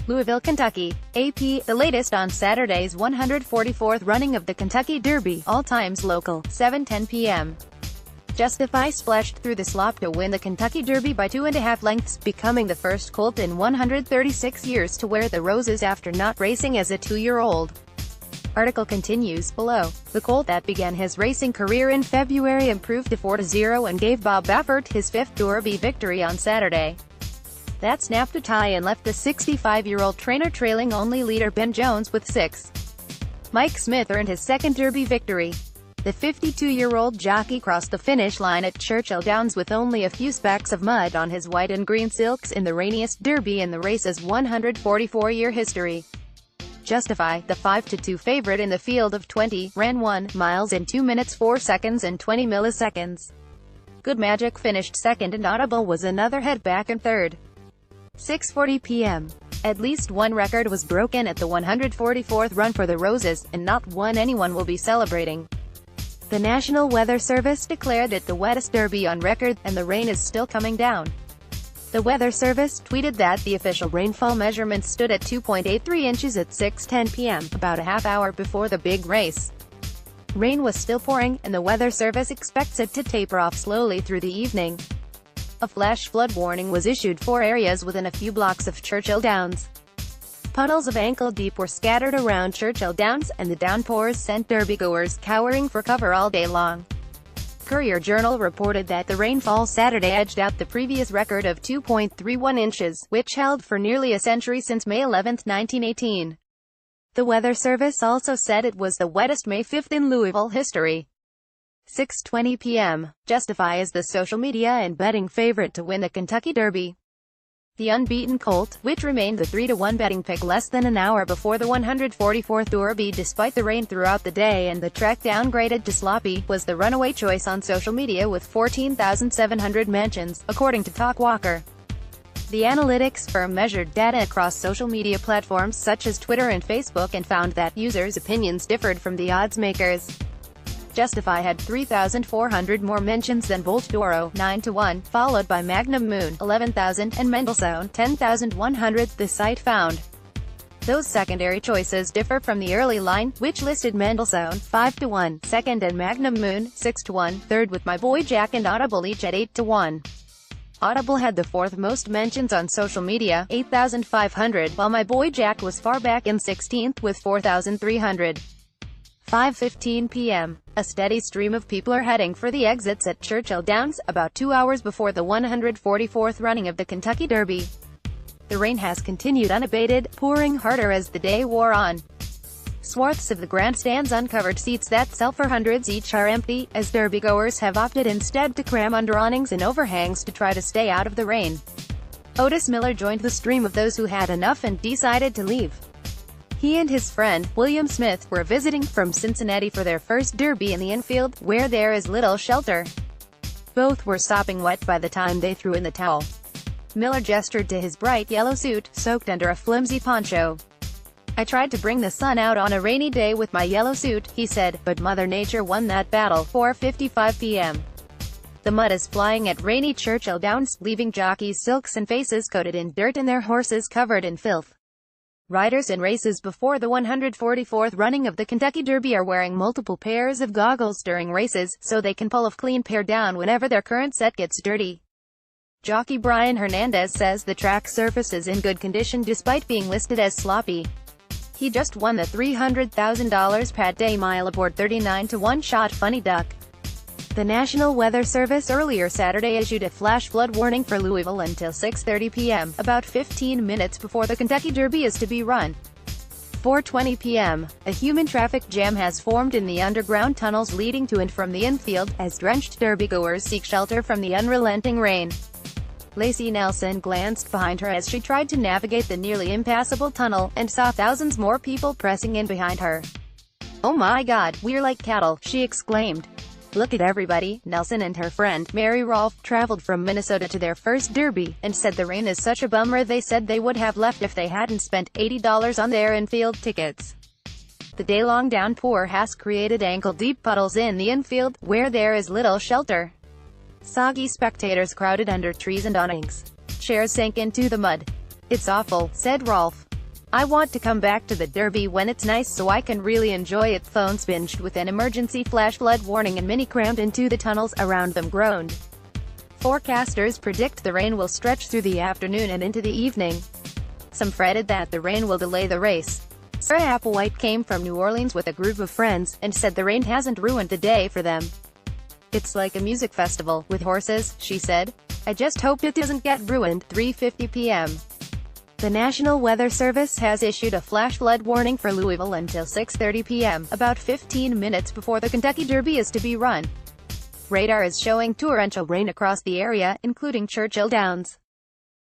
Louisville, Kentucky. AP, the latest on Saturday's 144th running of the Kentucky Derby, all times local, 7:10 p.m. Justify splashed through the slop to win the Kentucky Derby by 2.5 lengths, becoming the first colt in 136 years to wear the roses after not racing as a 2-year-old. Article continues below. The colt that began his racing career in February improved to 4-0 and gave Bob Baffert his 5th Derby victory on Saturday. That snapped a tie and left the 65-year-old trainer trailing only leader Ben Jones with 6. Mike Smith earned his 2nd Derby victory. The 52-year-old jockey crossed the finish line at Churchill Downs with only a few specks of mud on his white and green silks in the rainiest Derby in the race's 144-year history. Justify, the 5-2 favorite in the field of 20, ran 1 miles in 2 minutes 4 seconds and 20 milliseconds. Good Magic finished 2nd and Audible was another head back in 3rd. 6:40 p.m. At least one record was broken at the 144th run for the Roses, and not one anyone will be celebrating. The National Weather Service declared it the wettest Derby on record, and the rain is still coming down. The Weather Service tweeted that the official rainfall measurement stood at 2.83 inches at 6:10 p.m., about a half hour before the big race. Rain was still pouring, and the Weather Service expects it to taper off slowly through the evening. A flash flood warning was issued for areas within a few blocks of Churchill Downs. Puddles of ankle-deep were scattered around Churchill Downs, and the downpours sent derbygoers cowering for cover all day long. Courier-Journal reported that the rainfall Saturday edged out the previous record of 2.31 inches, which held for nearly a century since May 11, 1918. The Weather Service also said it was the wettest May 5 in Louisville history. 6:20 p.m. Justify is the social media and betting favorite to win the Kentucky Derby. The unbeaten colt, which remained the 3-1 betting pick less than an hour before the 144th Derby despite the rain throughout the day and the track downgraded to sloppy, was the runaway choice on social media with 14,700 mentions, according to Talk Walker. The analytics firm measured data across social media platforms such as Twitter and Facebook and found that users' opinions differed from the odds makers. Justify had 3,400 more mentions than Bolt Doro, 9-1, followed by Magnum Moon, 11,000, and Mendelssohn, 10,100, the site found. Those secondary choices differ from the early line, which listed Mendelssohn, 5-1, second and Magnum Moon, 6-1, third with My Boy Jack and Audible each at 8-1. Audible had the 4th most mentions on social media, 8,500, while My Boy Jack was far back in 16th with 4,300. 5:15 p.m. A steady stream of people are heading for the exits at Churchill Downs, about 2 hours before the 144th running of the Kentucky Derby. The rain has continued unabated, pouring harder as the day wore on. Swaths of the grandstand's uncovered seats that sell for hundreds each are empty, as derbygoers have opted instead to cram under awnings and overhangs to try to stay out of the rain. Otis Miller joined the stream of those who had enough and decided to leave. He and his friend, William Smith, were visiting from Cincinnati for their first Derby in the infield, where there is little shelter. Both were sopping wet by the time they threw in the towel. Miller gestured to his bright yellow suit, soaked under a flimsy poncho. "I tried to bring the sun out on a rainy day with my yellow suit," he said, "but Mother Nature won that battle." 4:55 p.m. The mud is flying at rainy Churchill Downs, leaving jockeys' silks and faces coated in dirt and their horses covered in filth. Riders in races before the 144th running of the Kentucky Derby are wearing multiple pairs of goggles during races, so they can pull a clean pair down whenever their current set gets dirty. Jockey Brian Hernandez says the track surface is in good condition despite being listed as sloppy. He just won the $300,000 Pat Day Mile aboard 39-1 shot Funny Duck. The National Weather Service earlier Saturday issued a flash flood warning for Louisville until 6:30 p.m., about 15 minutes before the Kentucky Derby is to be run. 4:20 p.m. A human traffic jam has formed in the underground tunnels leading to and from the infield, as drenched derbygoers seek shelter from the unrelenting rain. Lacey Nelson glanced behind her as she tried to navigate the nearly impassable tunnel, and saw thousands more people pressing in behind her. "Oh my God, we're like cattle," she exclaimed. "Look at everybody." Nelson and her friend, Mary Rolfe, traveled from Minnesota to their first Derby, and said the rain is such a bummer they said they would have left if they hadn't spent $80 on their infield tickets. The day-long downpour has created ankle-deep puddles in the infield, where there is little shelter. Soggy spectators crowded under trees and awnings. Chairs sank into the mud. "It's awful," said Rolfe. I want to come back to the Derby when it's nice so I can really enjoy it. Phones binged with an emergency flash flood warning and many crammed into the tunnels around them groaned. Forecasters predict the rain will stretch through the afternoon and into the evening. Some fretted that the rain will delay the race. Sarah Applewhite came from New Orleans with a group of friends, and said the rain hasn't ruined the day for them. It's like a music festival, with horses, she said. I just hope it doesn't get ruined. 3:50 p.m. The National Weather Service has issued a flash flood warning for Louisville until 6:30 p.m., about 15 minutes before the Kentucky Derby is to be run. Radar is showing torrential rain across the area, including Churchill Downs.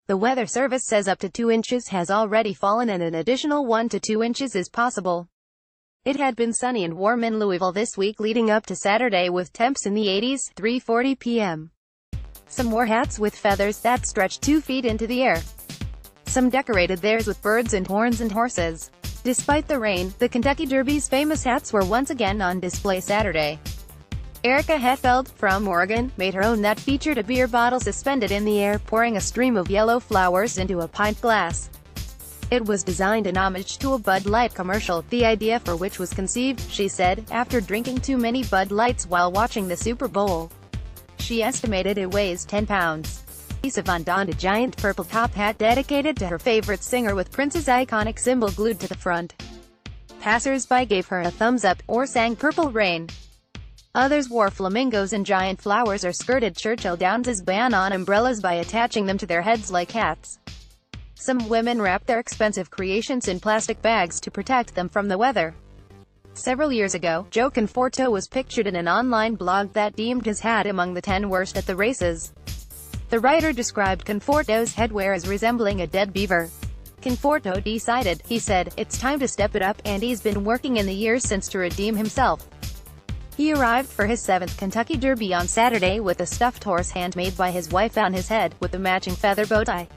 The Weather Service says up to 2 inches has already fallen and an additional 1 to 2 inches is possible. It had been sunny and warm in Louisville this week leading up to Saturday with temps in the 80s. 3:40 p.m. Some wore hats with feathers that stretched 2 feet into the air. Some decorated theirs with birds and horns and horses. Despite the rain, the Kentucky Derby's famous hats were once again on display Saturday. Erica Hetfeld, from Oregon, made her own that featured a beer bottle suspended in the air, pouring a stream of yellow flowers into a pint glass. It was designed in homage to a Bud Light commercial, the idea for which was conceived, she said, after drinking too many Bud Lights while watching the Super Bowl. She estimated it weighs 10 pounds. Yvonne donned a giant purple top hat dedicated to her favorite singer with Prince's iconic symbol glued to the front. Passers-by gave her a thumbs up, or sang Purple Rain. Others wore flamingos and giant flowers or skirted Churchill Downs' ban on umbrellas by attaching them to their heads like hats. Some women wrapped their expensive creations in plastic bags to protect them from the weather. Several years ago, Joe Conforto was pictured in an online blog that deemed his hat among the 10 worst at the races. The writer described Conforto's headwear as resembling a dead beaver. Conforto decided, he said, it's time to step it up, and he's been working in the years since to redeem himself. He arrived for his 7th Kentucky Derby on Saturday with a stuffed horse handmade by his wife on his head, with a matching feather bow tie.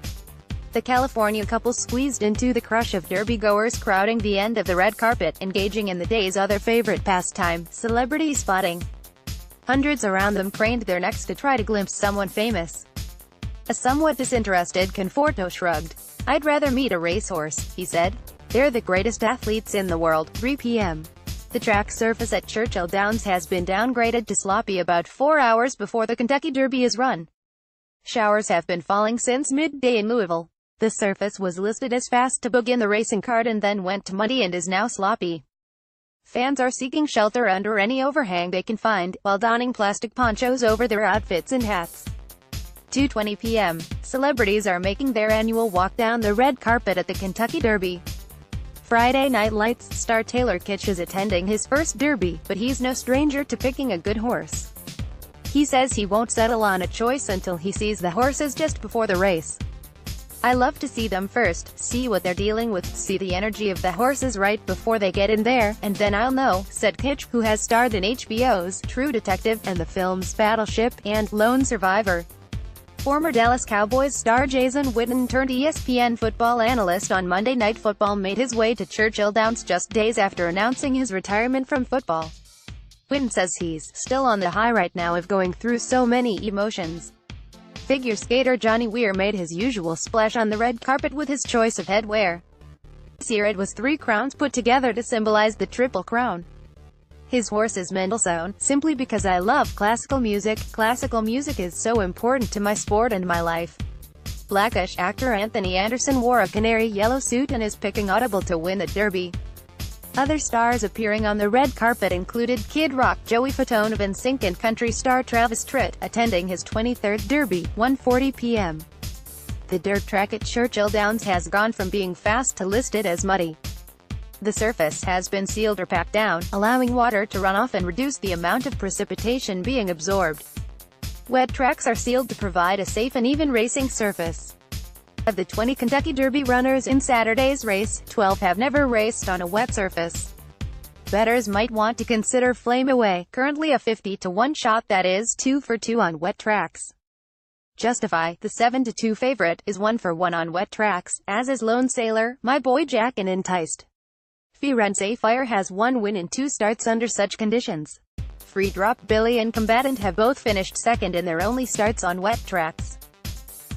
The California couple squeezed into the crush of Derby-goers crowding the end of the red carpet, engaging in the day's other favorite pastime, celebrity spotting. Hundreds around them craned their necks to try to glimpse someone famous. A somewhat disinterested Conforto shrugged. I'd rather meet a racehorse, he said. They're the greatest athletes in the world. 3 p.m. The track surface at Churchill Downs has been downgraded to sloppy about 4 hours before the Kentucky Derby is run. Showers have been falling since midday in Louisville. The surface was listed as fast to begin the racing card and then went to muddy and is now sloppy. Fans are seeking shelter under any overhang they can find, while donning plastic ponchos over their outfits and hats. 2:20 p.m. Celebrities are making their annual walk down the red carpet at the Kentucky Derby. Friday Night Lights star Taylor Kitsch is attending his first Derby, but he's no stranger to picking a good horse. He says he won't settle on a choice until he sees the horses just before the race. I love to see them first, see what they're dealing with, see the energy of the horses right before they get in there, and then I'll know, said Kitsch, who has starred in HBO's True Detective, and the films Battleship, and Lone Survivor. Former Dallas Cowboys star Jason Witten turned ESPN football analyst on Monday Night Football made his way to Churchill Downs just days after announcing his retirement from football. Witten says he's still on the high right now of going through so many emotions. Figure skater Johnny Weir made his usual splash on the red carpet with his choice of headwear. This year it was 3 crowns put together to symbolize the Triple Crown. His horse is Mendelssohn, simply because I love classical music. Classical music is so important to my sport and my life. Blackish actor Anthony Anderson wore a canary yellow suit and is picking Audible to win the Derby. Other stars appearing on the red carpet included Kid Rock, Joey Fatone of NSYNC, and country star Travis Tritt, attending his 23rd Derby. 1:40 p.m. The dirt track at Churchill Downs has gone from being fast to listed as muddy. The surface has been sealed or packed down, allowing water to run off and reduce the amount of precipitation being absorbed. Wet tracks are sealed to provide a safe and even racing surface. Of the 20 Kentucky Derby runners in Saturday's race, 12 have never raced on a wet surface. Bettors might want to consider Flame Away, currently a 50-to-1 shot that is 2 for 2 on wet tracks. Justify, the 7-to-2 favorite, is 1 for 1 on wet tracks, as is Lone Sailor, My Boy Jack, and Enticed. Firenze Fire has 1 win in 2 starts under such conditions. Free Drop Billy and Combatant have both finished second in their only starts on wet tracks.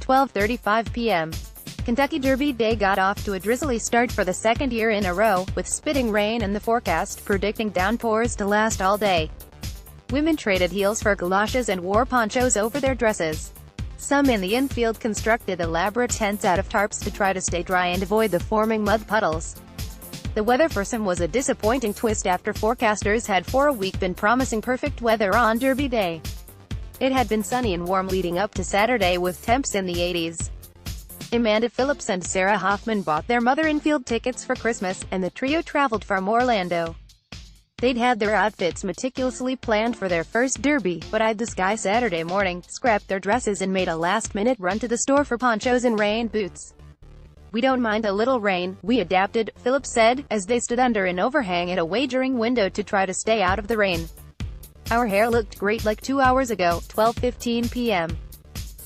12:35 p.m. Kentucky Derby Day got off to a drizzly start for the second year in a row, with spitting rain and the forecast predicting downpours to last all day. Women traded heels for galoshes and wore ponchos over their dresses. Some in the infield constructed elaborate tents out of tarps to try to stay dry and avoid the forming mud puddles. The weather for some was a disappointing twist after forecasters had for a week been promising perfect weather on Derby Day. It had been sunny and warm leading up to Saturday with temps in the 80s. Amanda Phillips and Sarah Hoffman bought their mother infield tickets for Christmas, and the trio traveled from Orlando. They'd had their outfits meticulously planned for their first Derby, but eyed the sky Saturday morning, scrapped their dresses and made a last-minute run to the store for ponchos and rain boots. "We don't mind a little rain, we adapted," Phillips said, as they stood under an overhang at a wagering window to try to stay out of the rain. "Our hair looked great like 2 hours ago, 12:15 p.m.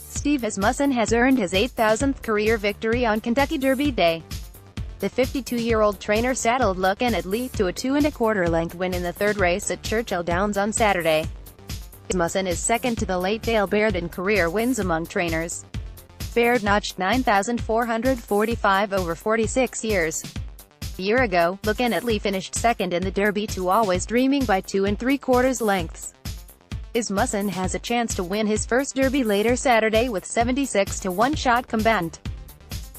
Steve Asmussen has earned his 8,000th career victory on Kentucky Derby Day. The 52-year-old trainer saddled Lucan at Lee to a 2 1/4 length win in the third race at Churchill Downs on Saturday. Asmussen is second to the late Dale Baird in career wins among trainers. Baird notched 9,445 over 46 years. A year ago, Lucan at Lee finished second in the Derby to Always Dreaming by 2 3/4 lengths. Asmussen has a chance to win his first Derby later Saturday with 76 to 1 shot combatant.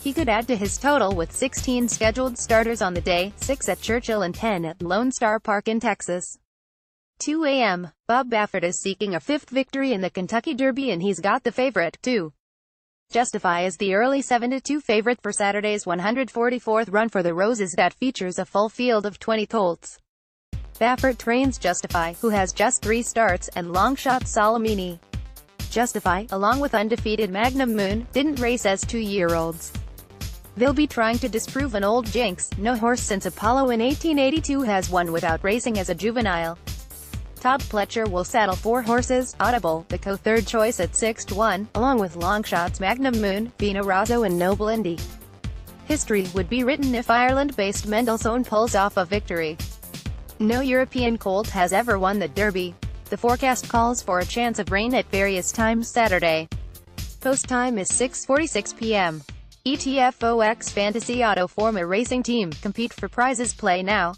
He could add to his total with 16 scheduled starters on the day, 6 at Churchill and 10 at Lone Star Park in Texas. 2 a.m. Bob Baffert is seeking a 5th victory in the Kentucky Derby and he's got the favorite, too. Justify is the early 7-2 favorite for Saturday's 144th run for the Roses that features a full field of 20 colts. Baffert trains Justify, who has just 3 starts, and longshot Salamini. Justify, along with undefeated Magnum Moon, didn't race as 2-year-olds. They'll be trying to disprove an old jinx. No horse since Apollo in 1882 has won without racing as a juvenile. Todd Pletcher will saddle 4 horses, Audible, the co-third choice at 6-1, along with longshots Magnum Moon, Vino Razzo and Noble Indy. History would be written if Ireland-based Mendelssohn pulls off a victory. No European colt has ever won the Derby. The forecast calls for a chance of rain at various times Saturday. Post time is 6:46 p.m. ETFOX Fantasy Auto form a racing team, compete for prizes, play now.